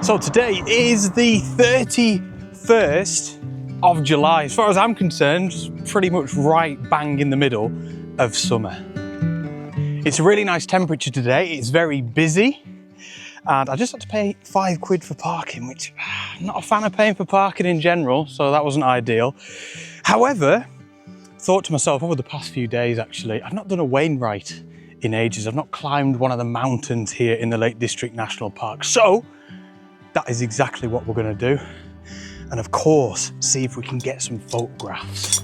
So today is the 31st of July. As far as I'm concerned, pretty much right bang in the middle of summer. It's a really nice temperature today. It's very busy. And I just had to pay £5 for parking, which I'm not a fan of paying for parking in general, so that wasn't ideal. However, thought to myself over the past few days, actually, I've not done a Wainwright in ages. I've not climbed one of the mountains here in the Lake District National Park. So that is exactly what we're going to do. And of course, see if we can get some photographs.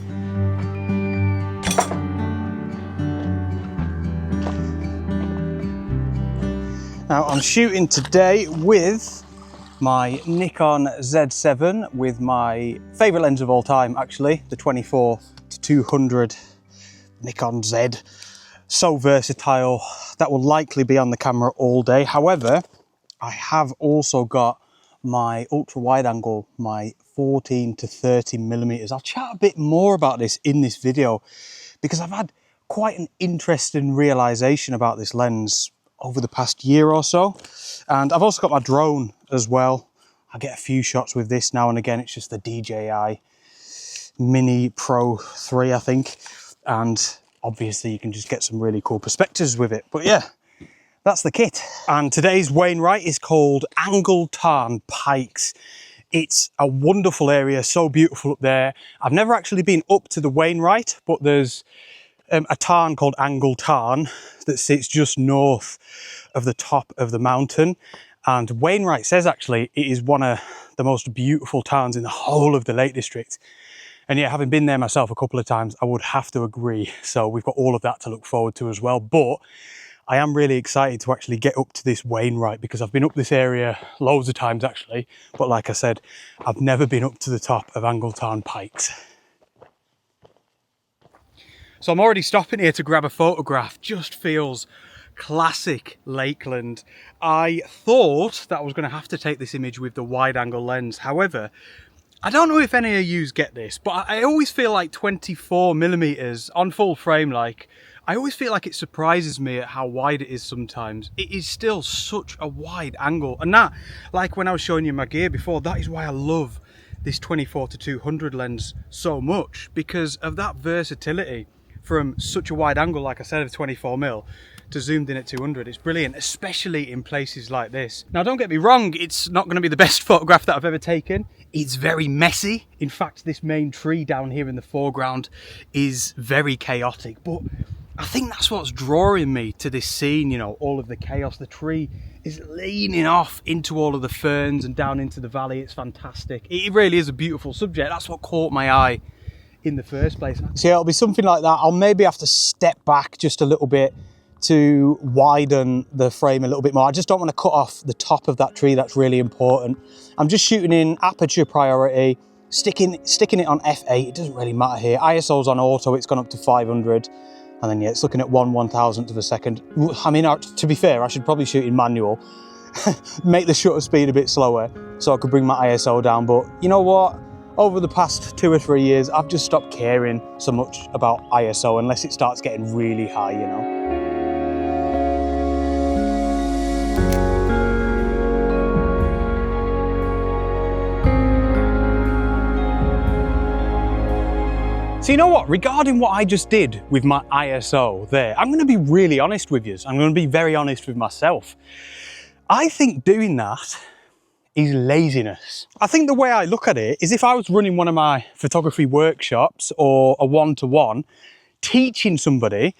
Now I'm shooting today with my Nikon Z7 with my favourite lens of all time, actually, the 24-200 Nikon Z. So versatile, that will likely be on the camera all day. However, I have also got my ultra wide angle, my 14-30mm. I'll chat a bit more about this in this video because I've had quite an interesting realization about this lens over the past year or so. And I've also got my drone as well. I get a few shots with this now and again. It's just the DJI Mini Pro 3, I think. And obviously you can just get some really cool perspectives with it. But yeah, that's the kit. And today's Wainwright is called Tarn Pikes. It's a wonderful area, so beautiful up there. I've never actually been up to the Wainwright, but there's a tarn called Tarn that sits just north of the top of the mountain. And Wainwright says actually it is one of the most beautiful tarns in the whole of the Lake District. And yeah, having been there myself a couple of times, I would have to agree. So we've got all of that to look forward to as well. But I am really excited to actually get up to this Wainwright because I've been up this area loads of times actually. But like I said, I've never been up to the top of Tarn Pikes. So I'm already stopping here to grab a photograph. Just feels classic Lakeland. I thought that I was going to have to take this image with the wide angle lens. However, I don't know if any of you get this, but I always feel like 24mm on full frame, I always feel like it surprises me at how wide it is sometimes. It is still such a wide angle. And that, like when I was showing you my gear before, that is why I love this 24-200 lens so much, because of that versatility from such a wide angle, like I said, of 24mm to zoomed in at 200. It's brilliant, especially in places like this. Now, don't get me wrong, it's not going to be the best photograph that I've ever taken. It's very messy. In fact, this main tree down here in the foreground is very chaotic, but I think that's what's drawing me to this scene, you know, all of the chaos. The tree is leaning off into all of the ferns and down into the valley. It's fantastic. It really is a beautiful subject. That's what caught my eye in the first place. So yeah, it'll be something like that. I'll maybe have to step back just a little bit to widen the frame a little bit more. I just don't want to cut off the top of that tree. That's really important. I'm just shooting in aperture priority, sticking it on f8. It doesn't really matter here. ISO's on auto. It's gone up to 500. And then yeah, it's looking at 1/1000th of a second. I mean, to be fair, I should probably shoot in manual, make the shutter speed a bit slower so I could bring my ISO down. But you know what? Over the past 2 or 3 years, I've just stopped caring so much about ISO unless it starts getting really high, you know. So you know what, regarding what I just did with my ISO there, I'm going to be really honest with you. I'm going to be very honest with myself. I think doing that is laziness. I think the way I look at it is if I was running one of my photography workshops or a one-to-one, teaching somebody,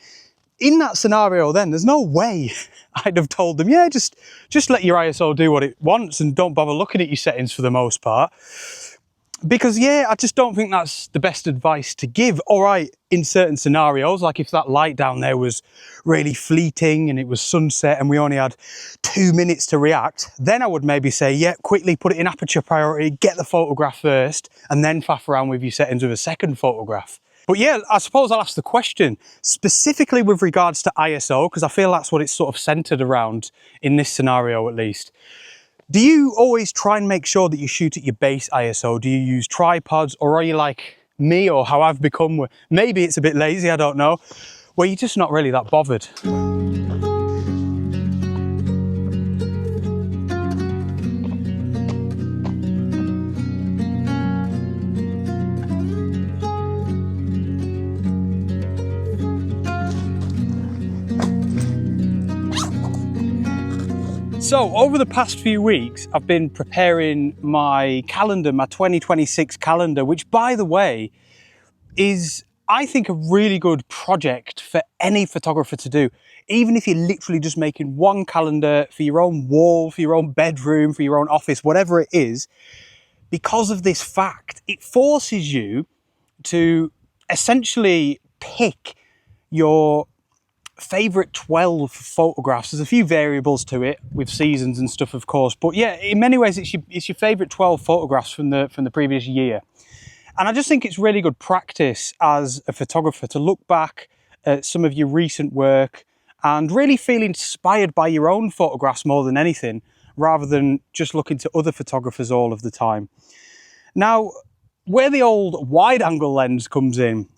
in that scenario then, there's no way I'd have told them, yeah, just let your ISO do what it wants and don't bother looking at your settings for the most part. Because yeah, I just don't think that's the best advice to give. All right, in certain scenarios, like if that light down there was really fleeting and it was sunset and we only had 2 minutes to react, then I would maybe say, yeah, quickly put it in aperture priority, get the photograph first, and then faff around with your settings with a second photograph. But yeah, I suppose I'll ask the question, specifically with regards to ISO, because I feel that's what it's sort of centered around in this scenario at least. Do you always try and make sure that you shoot at your base ISO? Do you use tripods, or are you like me, or how I've become, where maybe it's a bit lazy, I don't know, where you're just not really that bothered? So over the past few weeks, I've been preparing my calendar, my 2026 calendar, which by the way, is I think a really good project for any photographer to do. Even if you're literally just making one calendar for your own wall, for your own bedroom, for your own office, whatever it is, because of this fact, it forces you to essentially pick your favorite 12 photographs. There's a few variables to it with seasons and stuff, of course, but yeah, in many ways it's your favorite 12 photographs from the previous year. And I just think it's really good practice as a photographer to look back at some of your recent work and really feel inspired by your own photographs more than anything, rather than just looking to other photographers all of the time. Now, where the old wide angle lens comes in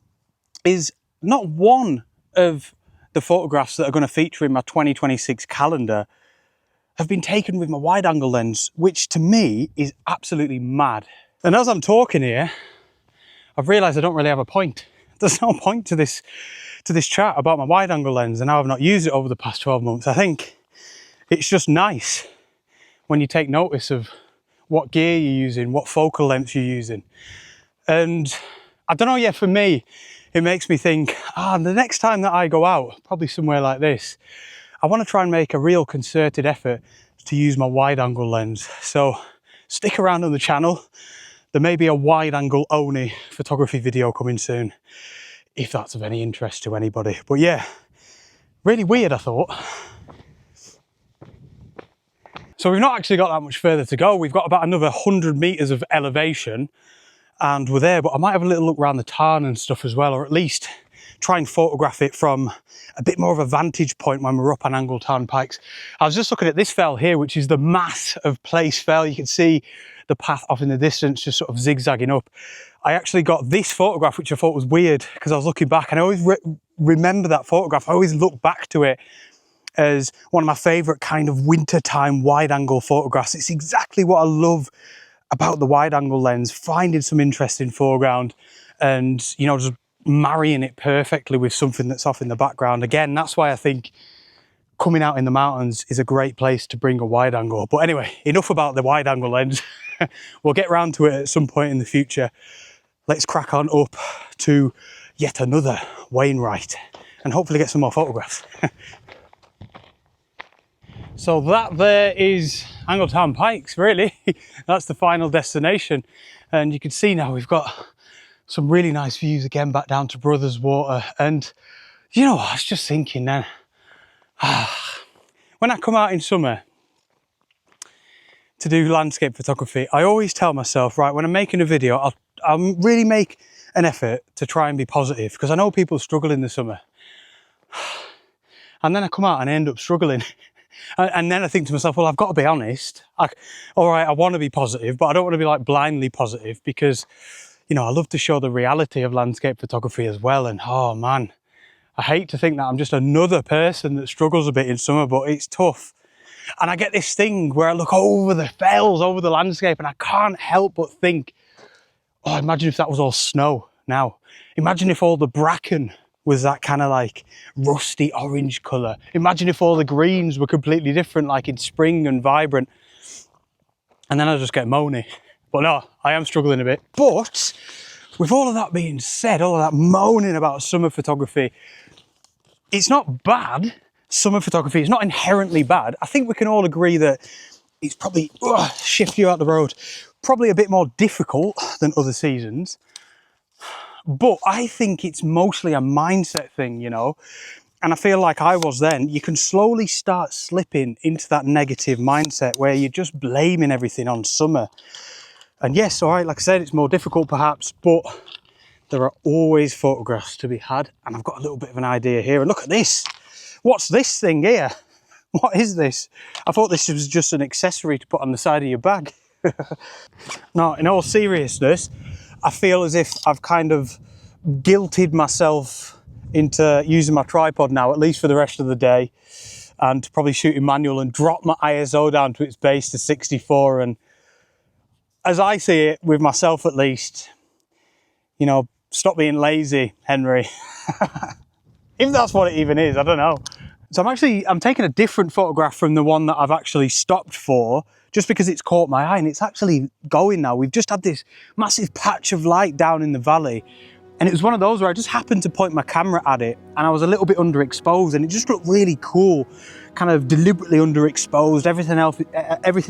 is not one of the photographs that are going to feature in my 2026 calendar have been taken with my wide angle lens, which to me is absolutely mad. And as I'm talking here, I've realised I don't really have a point. There's no point to this chat about my wide angle lens and how I've not used it over the past 12 months. I think it's just nice when you take notice of what gear you're using, what focal length you're using. And I don't know, yeah, for me, it makes me think, the next time that I go out, probably somewhere like this, I want to try and make a real concerted effort to use my wide angle lens. So stick around on the channel. There may be a wide angle only photography video coming soon, if that's of any interest to anybody. But yeah, really weird, I thought. So we've not actually got that much further to go. We've got about another 100 meters of elevation and we're there, but I might have a little look around the Tarn and stuff as well, or at least try and photograph it from a bit more of a vantage point when we're up on angled Tarn Pikes. I was just looking at this fell here, which is the mass of Place Fell. You can see the path off in the distance, just sort of zigzagging up. I actually got this photograph, which I thought was weird because I was looking back and I always remember that photograph. I always look back to it as one of my favorite kind of wintertime wide angle photographs. It's exactly what I love about the wide angle lens, finding some interesting foreground and, you know, just marrying it perfectly with something that's off in the background. Again, that's why I think coming out in the mountains is a great place to bring a wide angle. But anyway, enough about the wide angle lens. We'll get round to it at some point in the future. Let's crack on up to yet another Wainwright and hopefully get some more photographs. So that there is angled Tarn Pikes, really. That's the final destination. And you can see now we've got some really nice views again back down to Brothers Water. And you know, I was just thinking then, when I come out in summer to do landscape photography, I always tell myself, right, when I'm making a video, I'll really make an effort to try and be positive, because I know people struggle in the summer. And then I come out and I end up struggling. And then I think to myself, well, I've got to be honest. All right, I want to be positive, but I don't want to be like blindly positive, because, you know, I love to show the reality of landscape photography as well. And oh man, I hate to think that I'm just another person that struggles a bit in summer, but it's tough. And I get this thing where I look over the fells, over the landscape, and I can't help but think, oh, imagine if that was all snow now. Imagine if all the bracken was that kind of like rusty orange colour. Imagine if all the greens were completely different, like in spring and vibrant. And then I just get moany. But no, I am struggling a bit. But with all of that being said, all of that moaning about summer photography, it's not bad. Summer photography is not inherently bad. I think we can all agree that it's probably, shift you out the road, probably a bit more difficult than other seasons. But I think it's mostly a mindset thing, you know, and I feel like I was then. You can slowly start slipping into that negative mindset where you're just blaming everything on summer. And yes, all right, like I said, it's more difficult perhaps, but there are always photographs to be had. And I've got a little bit of an idea here. And look at this. What's this thing here? What is this? I thought this was just an accessory to put on the side of your bag. No, in all seriousness, I feel as if I've kind of guilted myself into using my tripod now, at least for the rest of the day, and probably shooting manual and drop my ISO down to its base to 64. And as I see it, with myself at least, you know, stop being lazy, Henry. If that's what it even is, I don't know. So I'm taking a different photograph from the one that I've actually stopped for, just because it's caught my eye, and it's actually going now. We've just had this massive patch of light down in the valley, and it was one of those where I just happened to point my camera at it, and I was a little bit underexposed, and it just looked really cool, kind of deliberately underexposed. Everything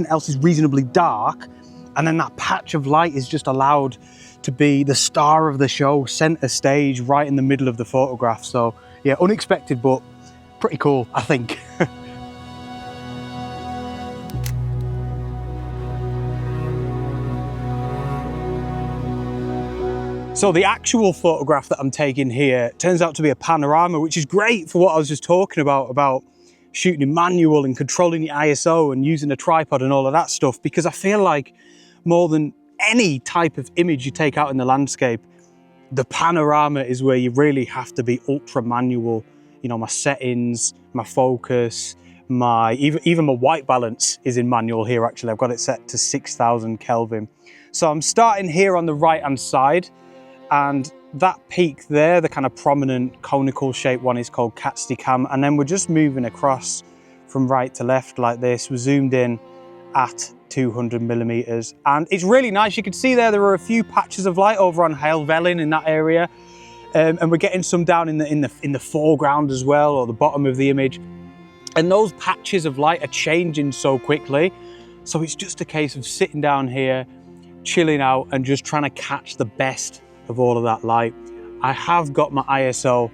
else is reasonably dark, and then that patch of light is just allowed to be the star of the show, center stage, right in the middle of the photograph. So yeah, unexpected, but pretty cool, I think. So the actual photograph that I'm taking here turns out to be a panorama, which is great for what I was just talking about shooting in manual and controlling the ISO and using a tripod and all of that stuff, because I feel like more than any type of image you take out in the landscape, the panorama is where you really have to be ultra manual. You know, my settings, my focus, even my white balance is in manual here. Actually, I've got it set to 6,000 Kelvin. So I'm starting here on the right hand side, and that peak there, the kind of prominent conical shaped one, is called Cam, and then we're just moving across from right to left like this. We're zoomed in at 200 millimeters, and it's really nice. You can see there are a few patches of light over on Helvellyn in that area, and we're getting some down in the foreground as well, or the bottom of the image. And those patches of light are changing so quickly, so it's just a case of sitting down here, chilling out, and just trying to catch the best of all of that light. I have got my ISO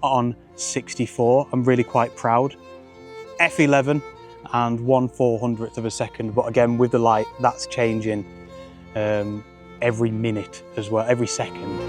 on 64. I'm really quite proud. F11 and 1/400th of a second, but again, with the light, that's changing every minute as well, every second.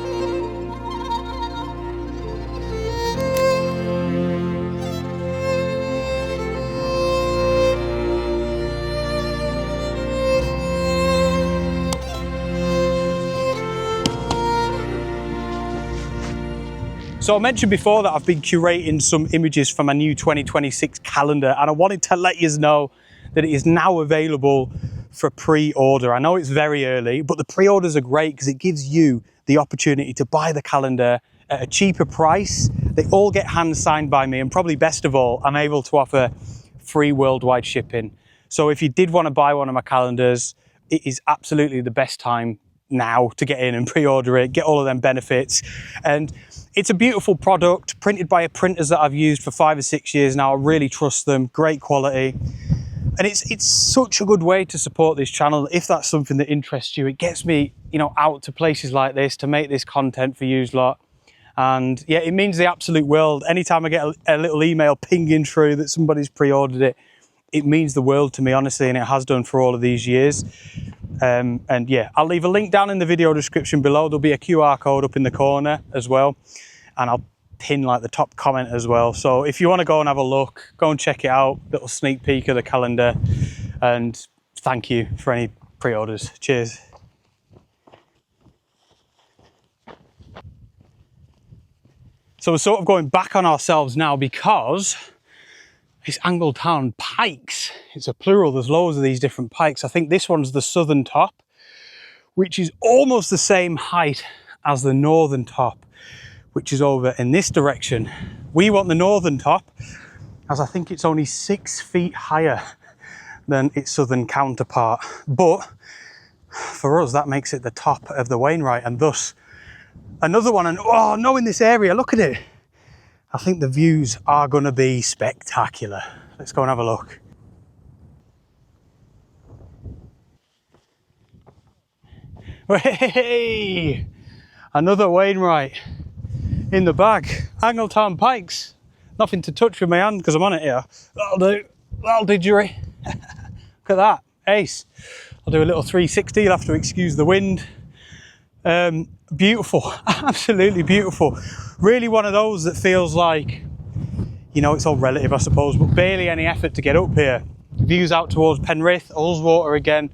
So I mentioned before that I've been curating some images for my new 2026 calendar, and I wanted to let you know that it is now available for pre-order. I know it's very early, but the pre-orders are great because it gives you the opportunity to buy the calendar at a cheaper price. They all get hand signed by me, and probably best of all, I'm able to offer free worldwide shipping. So if you did want to buy one of my calendars, it is absolutely the best time now to get in and pre-order it, get all of them benefits. And it's a beautiful product, printed by printers that I've used for 5 or 6 years now. I really trust them, great quality. And it's such a good way to support this channel. If that's something that interests you, it gets me, you know, out to places like this to make this content for you lot. And yeah, it means the absolute world. Anytime I get a little email pinging through that somebody's pre-ordered it, it means the world to me, honestly, and it has done for all of these years. And yeah, I'll leave a link down in the video description below. There'll be a QR code up in the corner as well, and I'll pin like the top comment as well. So if you want to go and have a look, go and check it out. Little sneak peek of the calendar, and thank you for any pre-orders. Cheers. So we're sort of going back on ourselves now, because it's Tarn Pikes. It's a plural, there's loads of these different pikes. I think this one's the southern top, which is almost the same height as the northern top, which is over in this direction. We want the northern top, as I think it's only 6 feet higher than its southern counterpart. But for us, that makes it the top of the Wainwright, and thus another one. And oh no, in this area, look at it. I think the views are gonna be spectacular. Let's go and have a look. Hey, another Wainwright in the bag. Tarn Pikes. Nothing to touch with my hand because I'm on it here. That'll do, jury. Look at that, ace. I'll do a little 360, you'll have to excuse the wind. Beautiful, absolutely beautiful. Really one of those that feels like, you know, it's all relative I suppose, but barely any effort to get up here. Views out towards Penrith, Ullswater again,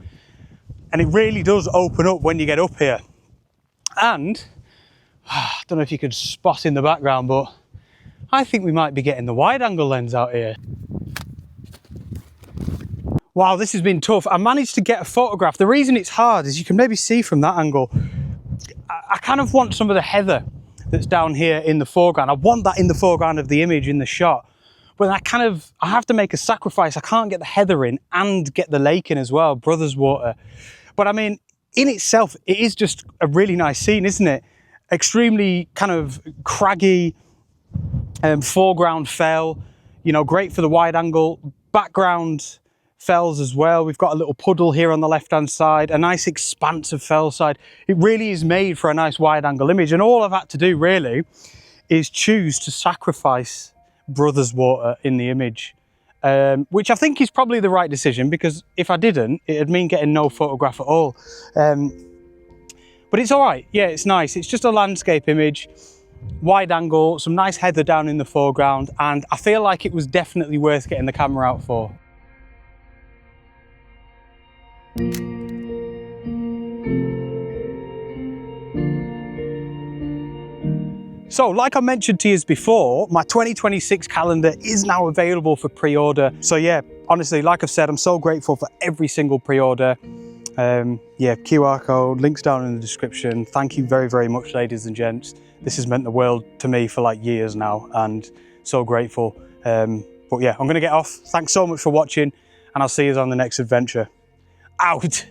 and it really does open up when you get up here. And I don't know if you could spot in the background, but I think we might be getting the wide angle lens out here. Wow, this has been tough. I managed to get a photograph. The reason it's hard is you can maybe see from that angle, I kind of want some of the heather that's down here in the foreground. I want that in the foreground of the image, in the shot. but I have to make a sacrifice. I can't get the heather in and get the lake in as well, Brothers Water. But I mean, in itself, it is just a really nice scene, isn't it? Extremely kind of craggy, foreground fell, you know, great for the wide angle. Background fells as well. We've got a little puddle here on the left hand side, a nice expansive fell side. It really is made for a nice wide angle image, and all I've had to do really is choose to sacrifice Brothers Water in the image, which I think is probably the right decision, because if I didn't, it'd mean getting no photograph at all. But it's all right. Yeah, it's nice. It's just a landscape image, wide angle, some nice heather down in the foreground, and I feel like it was definitely worth getting the camera out for. So, like I mentioned to you before, my 2026 calendar is now available for pre-order. So yeah, honestly, like I've said, I'm so grateful for every single pre-order. Yeah, QR code, links down in the description. Thank you very, very much, ladies and gents. This has meant the world to me for like years now, and so grateful. But yeah, I'm gonna get off. Thanks so much for watching, and I'll see you on the next adventure. Out.